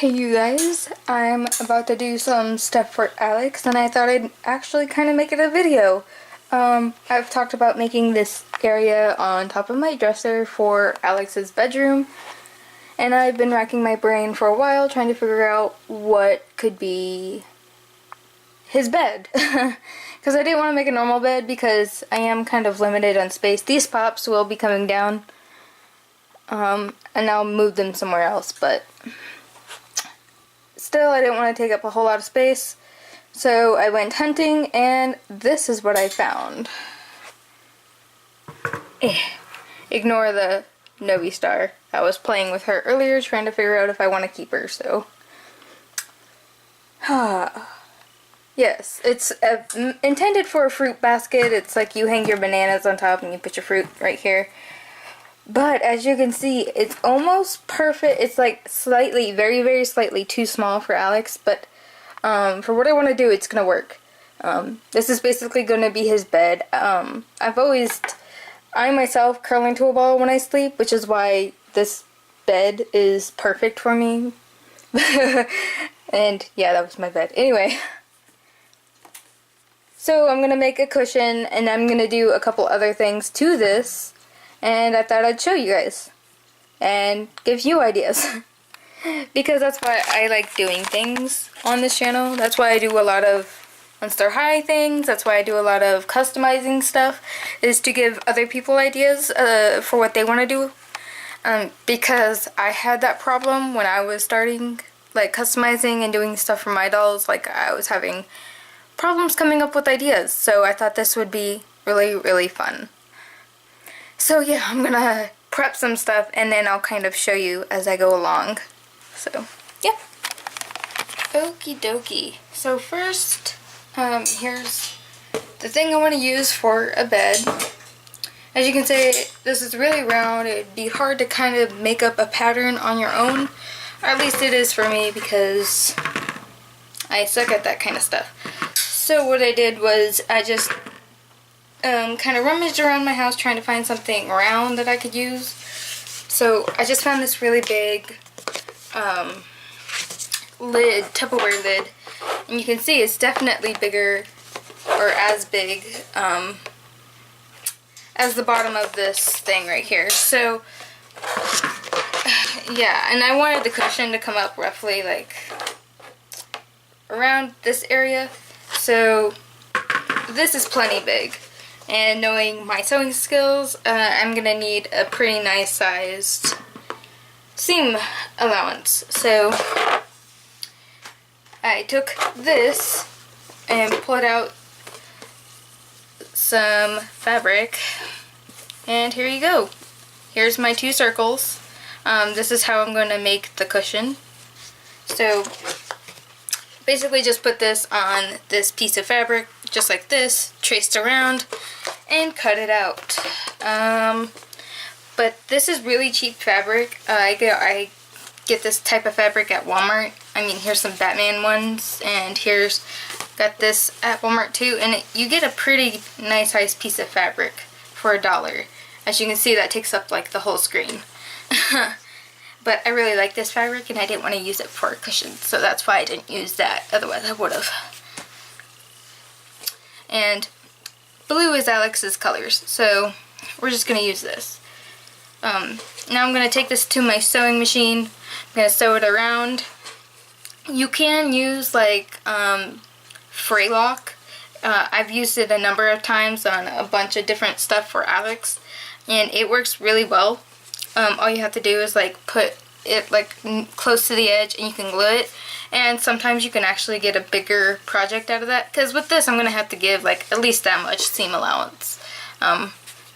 Hey you guys, I'm about to do some stuff for Alex and I thought I'd actually kind of make it a video. I've talked about making this area on top of my dresser for Alex's bedroom, and I've been racking my brain for a while trying to figure out what could be his bed. Because I didn't want to make a normal bed because I am kind of limited on space. These pops will be coming down, and I'll move them somewhere else, but still, I didn't want to take up a whole lot of space, so I went hunting, and this is what I found. Ignore the Novi Star. I was playing with her earlier, trying to figure out if I want to keep her, so... Yes, it's intended for a fruit basket. It's like you hang your bananas on top and you put your fruit right here. But as you can see, it's almost perfect. It's like slightly, very, very slightly too small for Alex, but for what I want to do, it's going to work. This is basically going to be his bed. I myself curl into a ball when I sleep, which is why this bed is perfect for me. And yeah, that was my bed. Anyway. So I'm going to make a cushion, and I'm going to do a couple other things to this. And I thought I'd show you guys and give you ideas because that's why I like doing things on this channel. That's why I do a lot of Monster High things. That's why I do a lot of customizing stuff, is to give other people ideas for what they want to do. Because I had that problem when I was starting like customizing and doing stuff for my dolls. Like, I was having problems coming up with ideas, so I thought this would be really, really fun. So yeah, I'm gonna prep some stuff and then I'll kind of show you as I go along. So, yeah. Okie dokie. So first, here's the thing I want to use for a bed. As you can see, this is really round. It'd be hard to kind of make up a pattern on your own. Or at least it is for me because I suck at that kind of stuff. So what I did was I just kind of rummaged around my house trying to find something round that I could use. So I just found this really big lid, Tupperware lid, and you can see it's definitely bigger, or as big as the bottom of this thing right here. So yeah, and I wanted the cushion to come up roughly like around this area. So this is plenty big. And knowing my sewing skills, I'm going to need a pretty nice sized seam allowance. So I took this and pulled out some fabric, and here you go. Here's my 2 circles. This is how I'm going to make the cushion. So basically just put this on this piece of fabric, just like this, traced around, and cut it out. But this is really cheap fabric. I get this type of fabric at Walmart. I mean, here's some Batman ones, and here's got this at Walmart too, and you get a pretty nice sized piece of fabric for $1. As you can see, that takes up like the whole screen. But I really like this fabric, and I didn't want to use it for a cushion, so that's why I didn't use that. Otherwise I would have. And blue is Alex's colors, so we're just going to use this. Now I'm going to take this to my sewing machine. I'm going to sew it around. You can use like fray lock. I've used it a number of times on a bunch of different stuff for Alex, and it works really well. All you have to do is like put it like close to the edge and you can glue it, and sometimes you can actually get a bigger project out of that, because with this I'm going to have to give like at least that much seam allowance.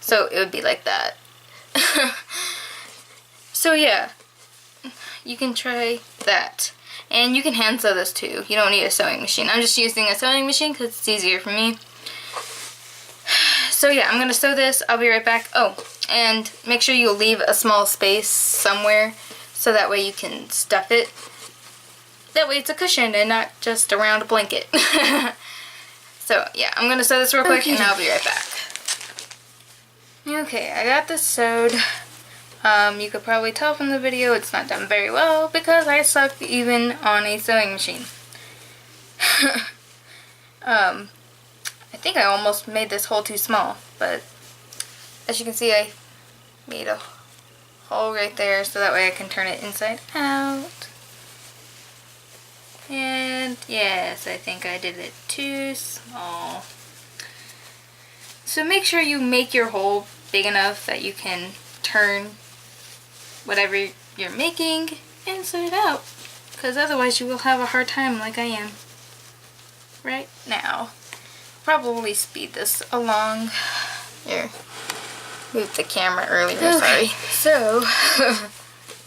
So it would be like that. So yeah, you can try that, and you can hand sew this too. You don't need a sewing machine. I'm just using a sewing machine because it's easier for me. So yeah, I'm going to sew this. I'll be right back. Oh, and make sure you leave a small space somewhere so that way you can stuff it. That way it's a cushion and not just a round blanket. So yeah, I'm going to sew this real quick and I'll be right back. Okay, I got this sewed. You could probably tell from the video it's not done very well because I suck even on a sewing machine. I think I almost made this hole too small, but as you can see I made a hole right there so that way I can turn it inside out. And yes, I think I did it too small. So make sure you make your hole big enough that you can turn whatever you're making inside out, because otherwise you will have a hard time like I am right now. Probably speed this along. Here, moved the camera earlier, okay. Sorry. So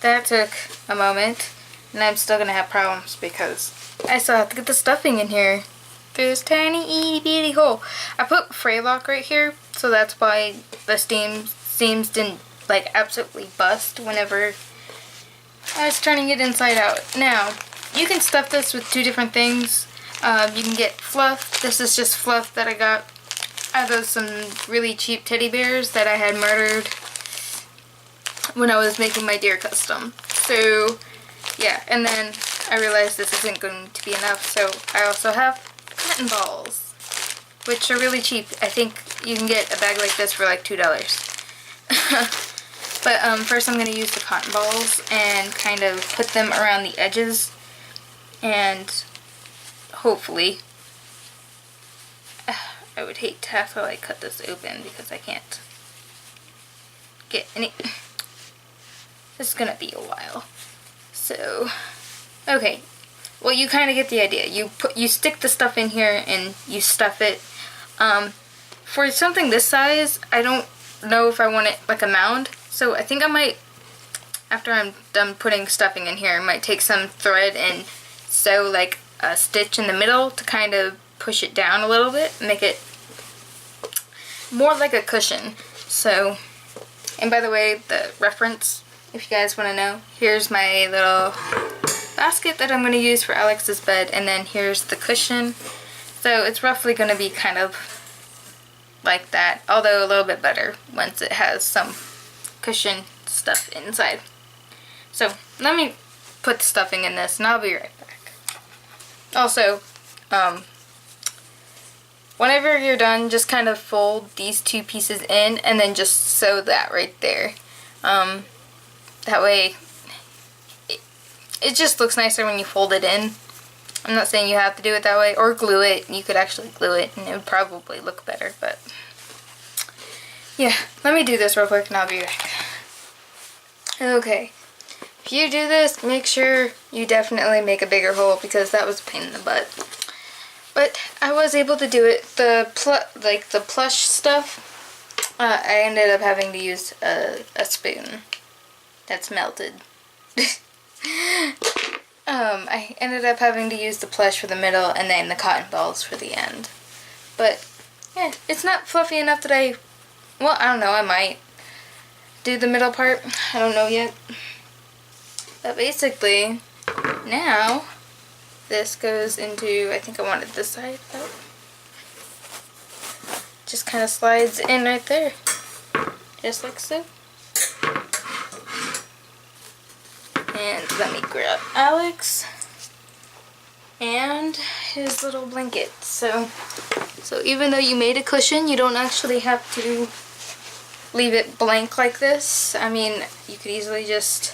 that took a moment, and I'm still gonna have problems because I still have to get the stuffing in here through this tiny itty bitty hole. I put fray lock right here, so that's why the seams didn't like absolutely bust whenever I was turning it inside out. Now, you can stuff this with two different things. You can get fluff. This is just fluff that I got out of some really cheap teddy bears that I had murdered when I was making my deer custom. So, yeah, and then I realized this isn't going to be enough, so I also have cotton balls, which are really cheap. I think you can get a bag like this for like $2. But first I'm going to use the cotton balls and kind of put them around the edges, and hopefully, I would hate to have to like cut this open because I can't get any. This is going to be a while. So, okay. Well, you kind of get the idea. You stick the stuff in here and you stuff it. For something this size, I don't know if I want it like a mound. So I think I might, after I'm done putting stuffing in here, I might take some thread and sew like a stitch in the middle to kind of push it down a little bit, make it more like a cushion. So, and by the way, the reference, if you guys want to know, here's my little basket that I'm going to use for Alix's bed, and then here's the cushion. So it's roughly going to be kind of like that, although a little bit better once it has some cushion stuff inside. So let me put the stuffing in this and I'll be right back. Also, whenever you're done, just kind of fold these two pieces in and then just sew that right there. That way it just looks nicer when you fold it in. I'm not saying you have to do it that way, or glue it. You could actually glue it and it would probably look better, but yeah, let me do this real quick and I'll be back. Okay, if you do this, make sure you definitely make a bigger hole because that was a pain in the butt. But I was able to do it. The plush stuff, I ended up having to use a spoon that's melted. I ended up having to use the plush for the middle and then the cotton balls for the end. But yeah, it's not fluffy enough that I don't know, I might do the middle part. I don't know yet. But basically, now this goes into, I think I wanted this side out. Just kind of slides in right there. Just like so. And let me grab Alix and his little blanket. So even though you made a cushion, you don't actually have to leave it blank like this. I mean, you could easily just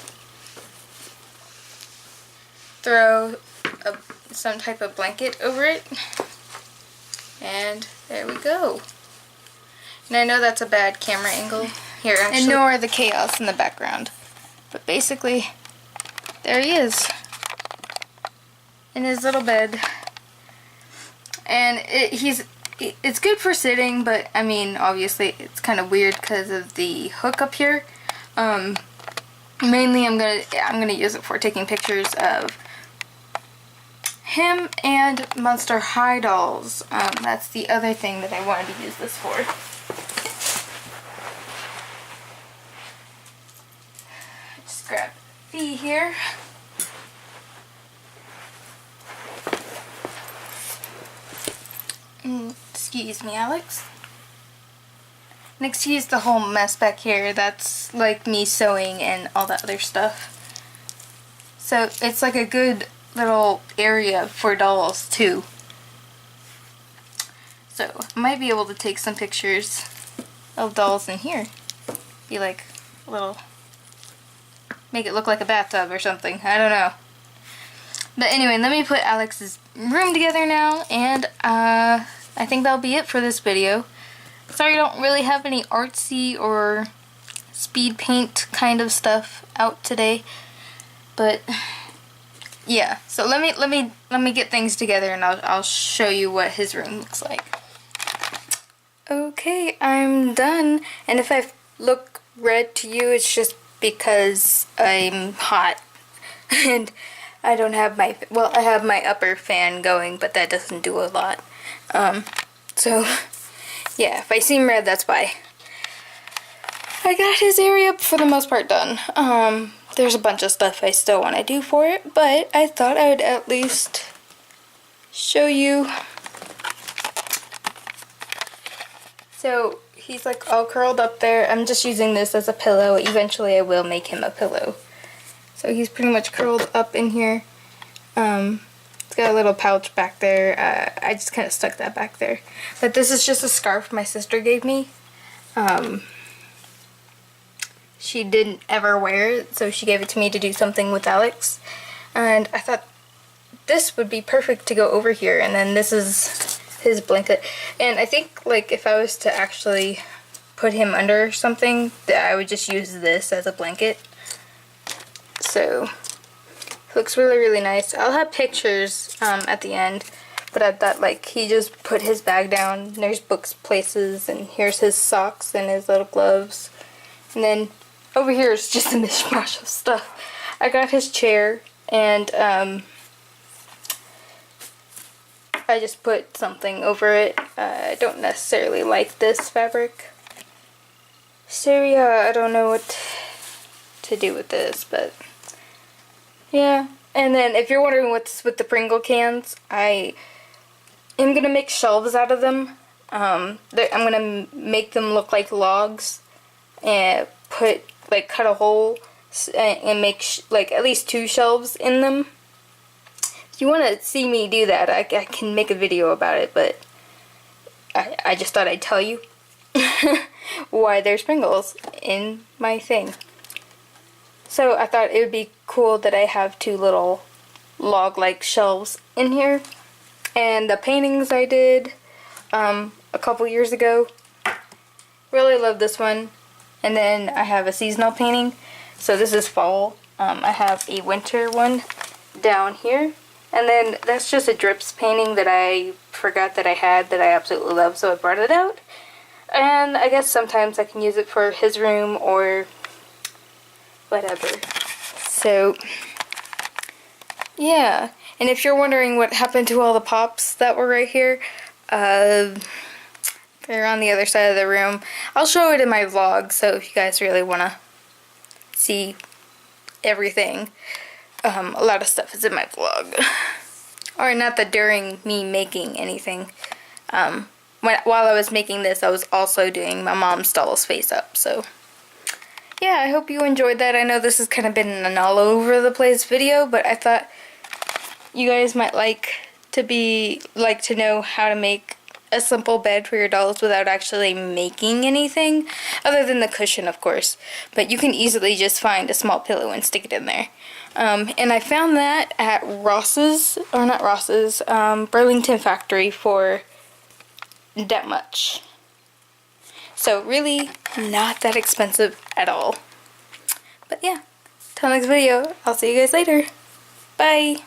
throw some type of blanket over it. And there we go. And I know that's a bad camera angle here, actually. Ignore the chaos in the background. But basically, there he is in his little bed. And it's good for sitting, but I mean, obviously it's kind of weird because of the hook up here. Mainly I'm gonna use it for taking pictures of him and Monster High dolls. That's the other thing that I wanted to use this for. Just grab V here. Excuse me, Alix. And excuse the whole mess back here. That's like me sewing and all that other stuff. So it's like a good little area for dolls too. So I might be able to take some pictures of dolls in here. Be like a little, make it look like a bathtub or something. I don't know. But anyway, let me put Alix's room together now, and I think that'll be it for this video. Sorry I don't really have any artsy or speed paint kind of stuff out today, but yeah. So let me get things together, and I'll show you what his room looks like. Okay, I'm done, and if I look red to you, it's just because I'm hot and I don't have my, well, I have my upper fan going, but that doesn't do a lot. So yeah, if I seem red, that's why. I got his area for the most part done. There's a bunch of stuff I still want to do for it, but I thought I would at least show you. So he's like all curled up there. I'm just using this as a pillow. Eventually I will make him a pillow. So he's pretty much curled up in here. It's got a little pouch back there. I just kind of stuck that back there. But this is just a scarf my sister gave me. She didn't ever wear it, so she gave it to me to do something with Alix. And I thought this would be perfect to go over here. And then this is his blanket. And I think, like, if I was to actually put him under something, I would just use this as a blanket. So it looks really, really nice. I'll have pictures at the end, but I thought, like, he just put his bag down. There's books places, and here's his socks and his little gloves. And then over here is just a mishmash of stuff. I got his chair, and I just put something over it. I don't necessarily like this fabric. So yeah, I don't know what to do with this, but yeah. And then if you're wondering what's with the Pringle cans, I am going to make shelves out of them. I'm going to make them look like logs and cut a hole and make like at least 2 shelves in them. If you want to see me do that, I can make a video about it, but I just thought I'd tell you why there's Pringles in my thing. So I thought it would be cool that I have 2 little log-like shelves in here. And the paintings I did a couple years ago, really love this one. And then I have a seasonal painting. So this is fall. I have a winter one down here. And then that's just a drips painting that I forgot that I had that I absolutely love, so I brought it out. And I guess sometimes I can use it for his room or whatever. So yeah. And if you're wondering what happened to all the pops that were right here, they're on the other side of the room. I'll show it in my vlog, so if you guys really want to see everything, a lot of stuff is in my vlog. Or not that during me making anything. While I was making this, I was also doing my mom's doll's face up, so yeah, I hope you enjoyed that. I know this has kind of been an all over the place video, but I thought you guys might like to know how to make a simple bed for your dolls without actually making anything, other than the cushion, of course. But you can easily just find a small pillow and stick it in there. And I found that at Ross's, or not Ross's, Burlington Factory for that much. So really not that expensive at all. But yeah, till next video, I'll see you guys later. Bye!